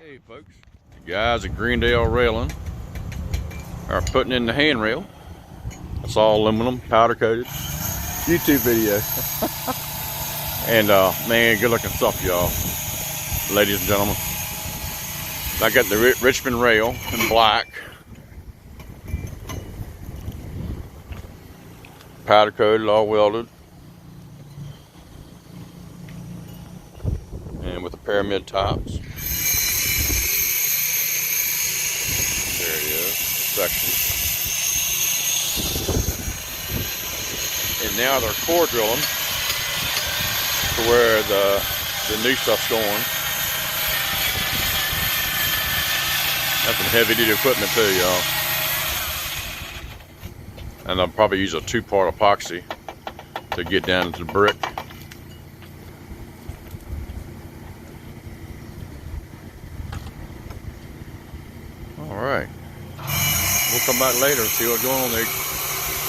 Hey folks, the guys at Greendale Railing are putting in the handrail. It's all aluminum, powder coated. YouTube video. And man, good looking stuff, y'all. Ladies and gentlemen. I got the Richmond rail in black. Powder coated, all welded. And with the pyramid tops. There it is, section. And now they're core drilling to where the new stuff's going. That's some heavy duty equipment too, y'all. And I'll probably use a 2-part epoxy to get down into the brick. Alright. We'll come back later and see what's going on there.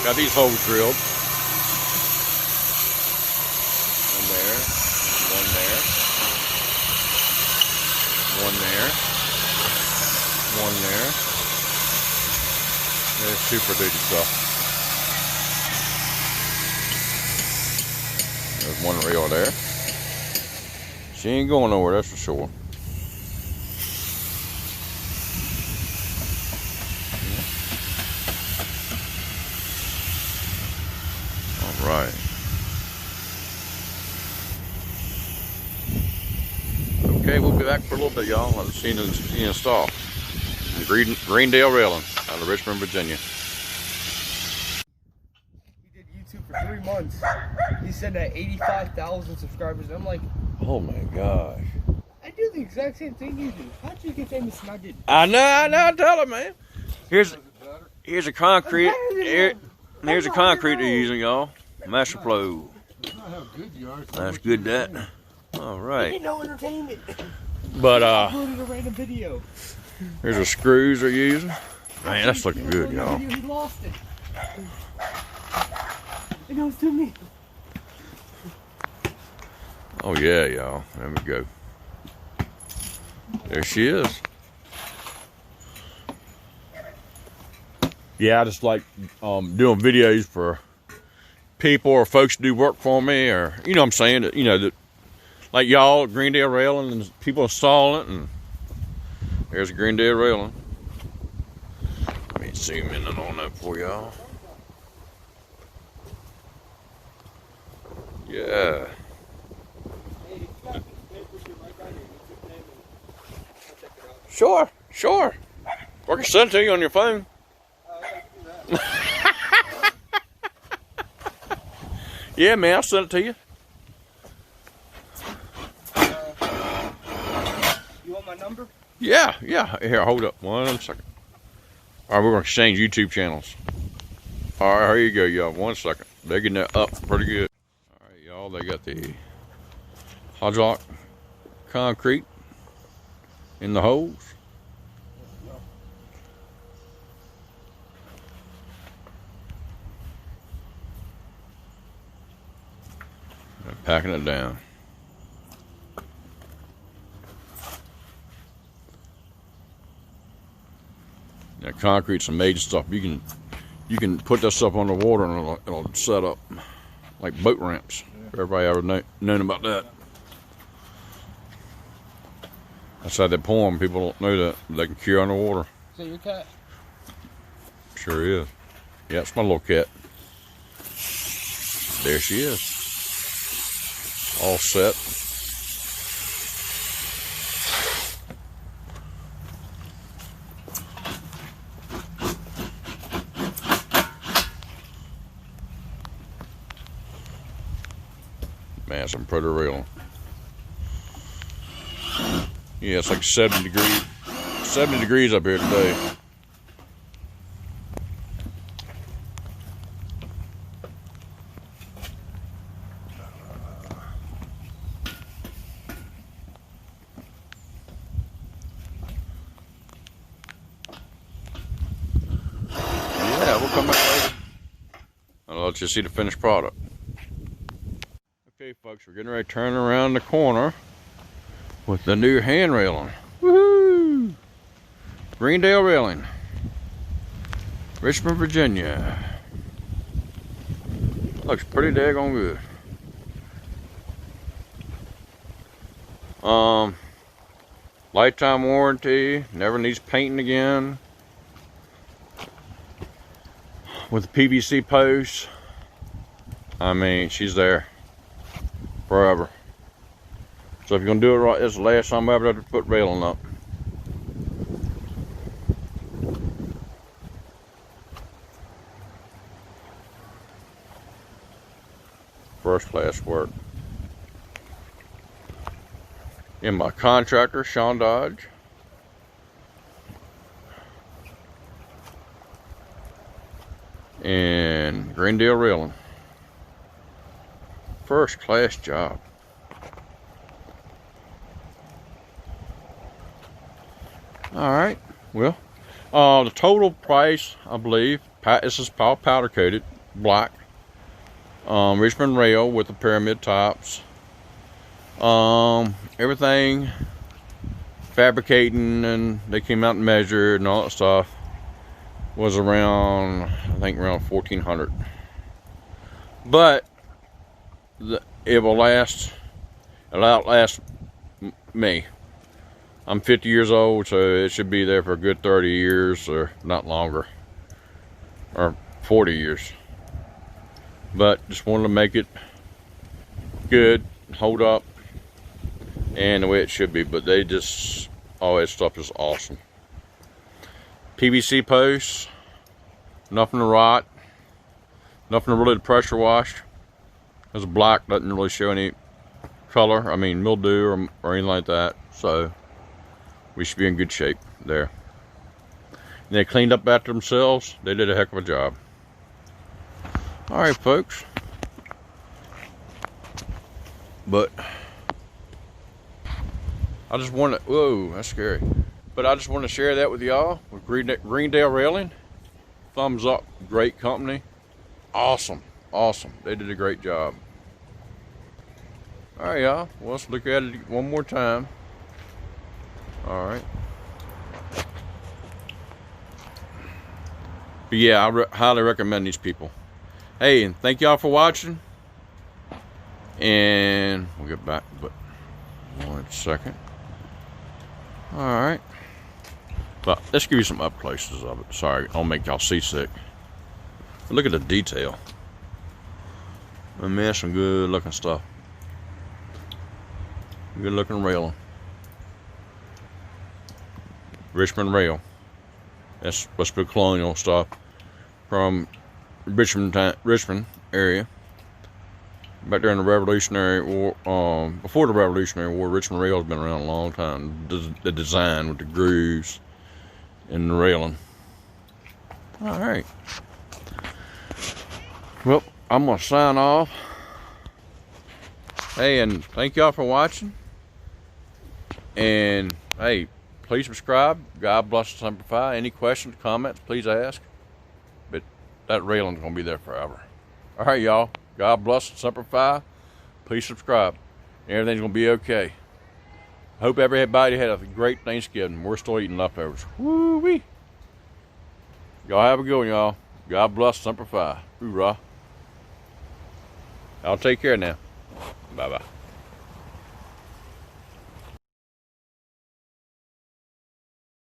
Got these holes drilled. One there. One there. One there. One there. There's Super Duty stuff. There's one rail there. She ain't going nowhere, that's for sure. Right. Okay, we'll be back for a little bit, y'all. I'll see you install. Greendale Railing out of Richmond, Virginia. He did YouTube for 3 months. He said that 85,000 subscribers. And I'm like, oh my gosh. I do the exact same thing you do. How'd you get famous and I didn't? I know, tell him, man. Here's a concrete. Here's a concrete they're using, y'all. Master flow. That's good, that. All right. Ain't no entertainment. But Uploaded a random video. here's the screws they're using. Man, that's looking good, y'all. He lost it. It goes to me. Oh yeah, y'all. There we go. There she is. Yeah, I just like doing videos for people or folks to do work for me, or you know what I'm saying, you know, that like y'all at Greendale Railing and people installing it. And there's a Greendale Railing. Let me zoom in on that for y'all. Yeah. Sure. Or I can send it to you on your phone. Yeah, man, I'll send it to you. You want my number? Yeah. Here, hold up 1 second. All right, we're going to exchange YouTube channels. All right, here you go, y'all. 1 second. They're getting that up pretty good. All right, y'all, they got the hydraulic concrete in the holes. And packing it down. Now, concrete's amazing stuff. You can put this stuff on the water and it'll set up like boat ramps. If everybody ever known about that. That's how they pour them. People don't know that. They can cure underwater. Is that your cat? Sure is. Yeah, it's my little cat. There she is. All set. Man, some pretty real. Yeah, it's like 70 degrees. 70 degrees up here today. Yeah, we'll come back later. I'll let you see the finished product. Okay, folks, we're getting ready to turn around the corner with the new hand railing. Woohoo! Greendale Railing, Richmond, Virginia. Looks pretty daggone good. Lifetime warranty, never needs painting again. With the PVC posts, I mean, she's there forever. So if you're gonna do it right, this is the last time I ever had to put railing up. First class work. And my contractor, Sean Dodge. And Greendale Railing. First class job. Alright, well, the total price, I believe, this is all powder coated, black. Richmond rail with the pyramid tops. Everything fabricating, and they came out and measured and all that stuff, was around, I think around $1,400. But it will last, it'll outlast me. I'm 50 years old, so it should be there for a good 30 years, or not longer, or 40 years. But just wanted to make it good, hold up, and the way it should be. But they just, all that stuff is awesome. PVC posts, nothing to rot, nothing to really pressure wash. Because black doesn't really show any color, I mean mildew or anything like that. So we should be in good shape there. And they cleaned up after themselves. They did a heck of a job. All right, folks. But I just want to, whoa, that's scary. But I just want to share that with y'all, with Greendale Railing. Thumbs up, great company. Awesome, awesome. They did a great job. All right, y'all. Well, let's look at it one more time. All right. But yeah, I highly recommend these people. Hey, and thank y'all for watching. And we'll get back, but 1 second. All right. But let's give you some up closes of it. Sorry, I'll make y'all seasick. But look at the detail. I mean, that's some good looking stuff. Good looking railing. Richmond rail. That's supposed to be colonial stuff from Richmond area. Back there in the Revolutionary War, before the Revolutionary War, Richmond rail has been around a long time. The design with the grooves and the railing. All right. Well, I'm gonna sign off. Hey, and thank y'all for watching. And hey, please subscribe. God bless and simplify. Any questions, comments, please ask. But that railing's gonna be there forever. All right, y'all. God bless and simplify. Please subscribe. Everything's gonna be okay. Hope everybody had a great Thanksgiving. We're still eating leftovers. Woo-wee. Y'all have a good one, y'all. God bless and simplify. Hoorah. Y'all take care now. Bye-bye.